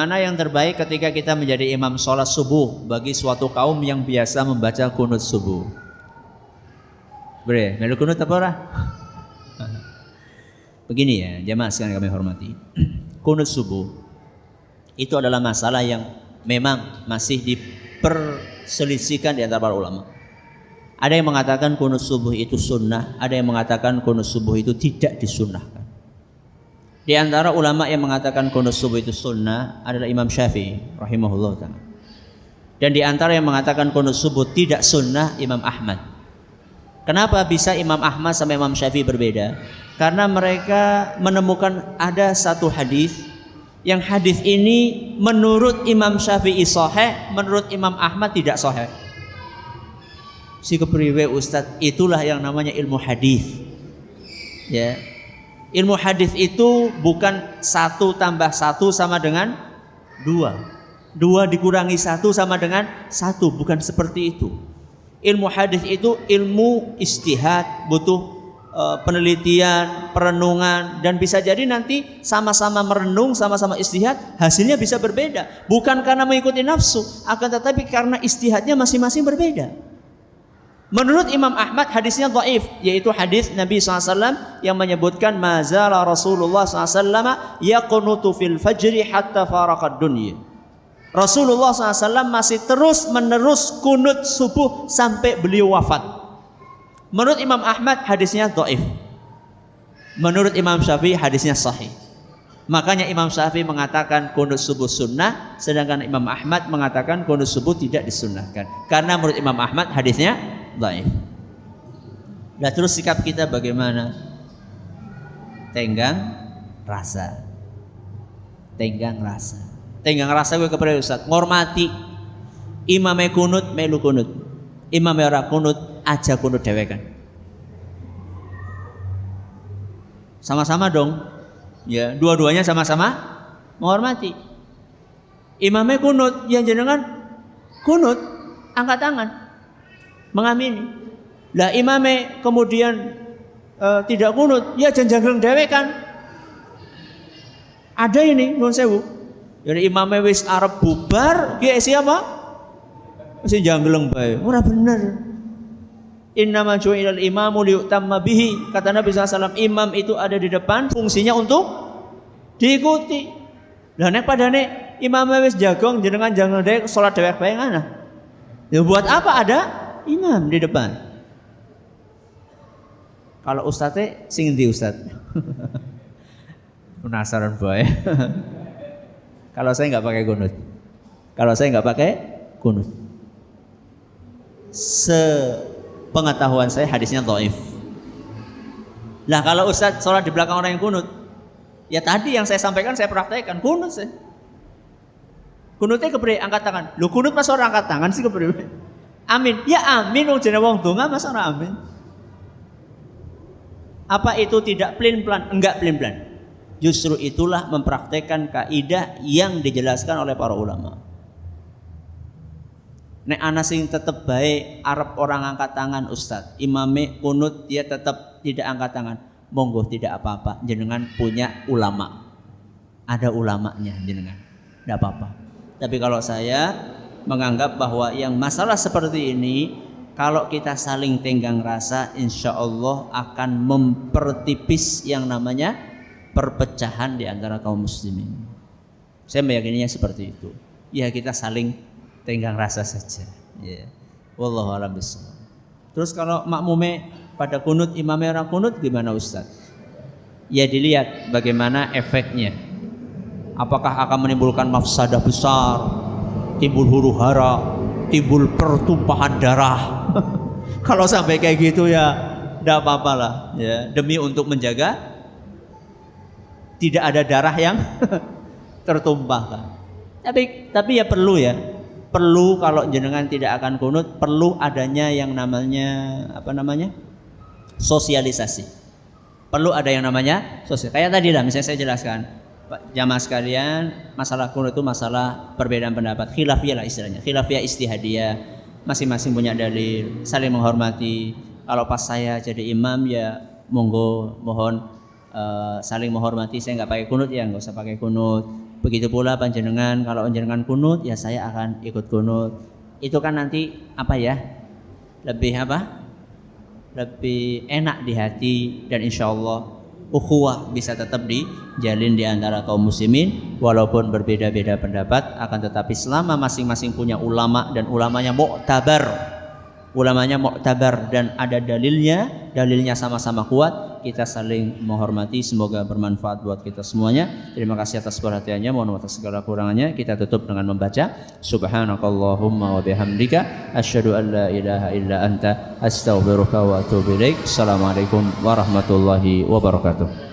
Mana yang terbaik ketika kita menjadi imam sholat subuh bagi suatu kaum yang biasa membaca kunut subuh? Bre, melu kunut apa ora? Begini ya, jamaah sekalian kami hormati. Kunut subuh itu adalah masalah yang memang masih diperselisihkan di antara para ulama. Ada yang mengatakan kunut subuh itu sunnah, ada yang mengatakan kunut subuh itu tidak disunnahkan. Di antara ulama yang mengatakan kunut subuh itu sunnah adalah Imam Syafi'i rahimahullah ta'ala. Dan di antara yang mengatakan kunut subuh tidak sunnah, Imam Ahmad. Kenapa bisa Imam Ahmad sama Imam Syafi'i berbeda? Karena mereka menemukan ada satu hadis yang hadis ini menurut Imam Syafi'i sahih, menurut Imam Ahmad tidak sahih. Si kepriwe Ustadz, itulah yang namanya ilmu hadis. Ya. Ilmu hadis itu bukan 1 tambah 1 sama dengan 2. 2 dikurangi 1 sama dengan 1, bukan seperti itu. Ilmu hadis itu ilmu ijtihad, butuh penelitian, perenungan, dan bisa jadi nanti sama-sama merenung, sama-sama ijtihad, hasilnya bisa berbeda. Bukan karena mengikuti nafsu, akan tetapi karena ijtihadnya masing-masing berbeda. Menurut Imam Ahmad hadisnya dhaif, yaitu hadis Nabi SAW yang menyebutkan mazala Rasulullah SAW yaqunutu fil fajri hatta faraqad dunya. Rasulullah SAW masih terus menerus kunut subuh sampai beliau wafat. Menurut Imam Ahmad hadisnya dhaif. Menurut Imam Syafi'i hadisnya sahih. Makanya Imam Syafi'i mengatakan kunut subuh sunnah, sedangkan Imam Ahmad mengatakan kunut subuh tidak disunnahkan. Karena menurut Imam Ahmad hadisnya dhaif. Nah, terus sikap kita bagaimana? Tenggang rasa. Tenggang rasa. Tenggang rasa gue kepada Ustaz, ngormati. Imame kunut, melu kunut. Imame ora kunut, aja kunut dewekan. Sama-sama dong. Ya, dua-duanya sama-sama menghormati. Imame kunut, yang jenengan kunut, angkat tangan, mengamini. Lah imame kemudian tidak kunut, ya jangan dewekan. Ada ini nun sewu. Jadi imame wis arep bubar, ki siapa? Mesti jangleng bae. Ora bener. Innama ju'ilal imamu liyutamma bihi. Kata Nabi SAW, imam itu ada di depan, fungsinya untuk diikuti. Lah nek padane imame wis jagong jenengan jangleng dhewe salat dhewek bae ngana. Ya buat apa ada imam di depan? Kalau ustadz sing endi ustadz? Penasaran bae. Kalau saya nggak pakai kunut. Kalau saya nggak pakai kunut. Sepengetahuan saya hadisnya dhaif. Lah kalau ustadz sholat di belakang orang yang kunut, ya tadi yang saya sampaikan saya praktekkan kunut saya. Kunutnya kepriye? Angkat tangan. Lu kunut mas orang angkat tangan sih kepriye? Amin. Ya amin wong jenenge wong donga masa ora amin. Apa itu tidak plan-plan? Enggak plan-plan. Justru itulah mempraktekkan kaidah yang dijelaskan oleh para ulama. Nek ana sing tetep baik arep orang angkat tangan Ustaz, imame kunut dia tetap tidak angkat tangan. Monggo tidak apa-apa, jenengan punya ulama. Ada ulamanya jenengan. Tidak apa-apa. Tapi kalau saya menganggap bahwa yang masalah seperti ini, kalau kita saling tenggang rasa, insya Allah akan mempertipis yang namanya perpecahan di antara kaum muslimin. Saya meyakininya seperti itu. Ya kita saling tenggang rasa saja. Ya. Wallahu a'lam bishawab. Terus kalau makmume pada kunut, imamnya orang kunut gimana Ustaz? Ya dilihat bagaimana efeknya. Apakah akan menimbulkan mafsadah besar, timbul huru hara, timbul pertumpahan darah. Kalau sampai kayak gitu ya tidak apa-apa lah ya, demi untuk menjaga tidak ada darah yang tertumpahkan. Tapi ya perlu kalau jenengan tidak akan kunut, perlu adanya yang namanya sosialisasi. Perlu ada yang namanya sosial. Kayak tadi lah misalnya saya jelaskan, jamaah sekalian, masalah kunut itu masalah perbedaan pendapat, khilafiyah lah istilahnya, khilafiyah istihadiyah, masing-masing punya dalil, saling menghormati. Kalau pas saya jadi imam ya monggo mohon saling menghormati, saya nggak pakai kunut ya nggak usah pakai kunut. Begitu pula panjenengan kalau panjenengan kunut ya saya akan ikut kunut. Itu kan nanti apa ya? Lebih apa? Lebih enak di hati dan insya Allah ukhuwah bisa tetap dijalin di antara kaum muslimin walaupun berbeda-beda pendapat, akan tetapi selama masing-masing punya ulama dan ulamanya mu'tabar dan ada dalilnya sama-sama kuat, kita saling menghormati. Semoga bermanfaat buat kita semuanya. Terima kasih atas perhatiannya, mohon maaf atas segala kurangannya. Kita tutup dengan membaca subhanakallahumma wa bihamdika asyhadu an la ilaha illa anta astaghfiruka wa atubu ilaik. Assalamualaikum warahmatullahi wabarakatuh.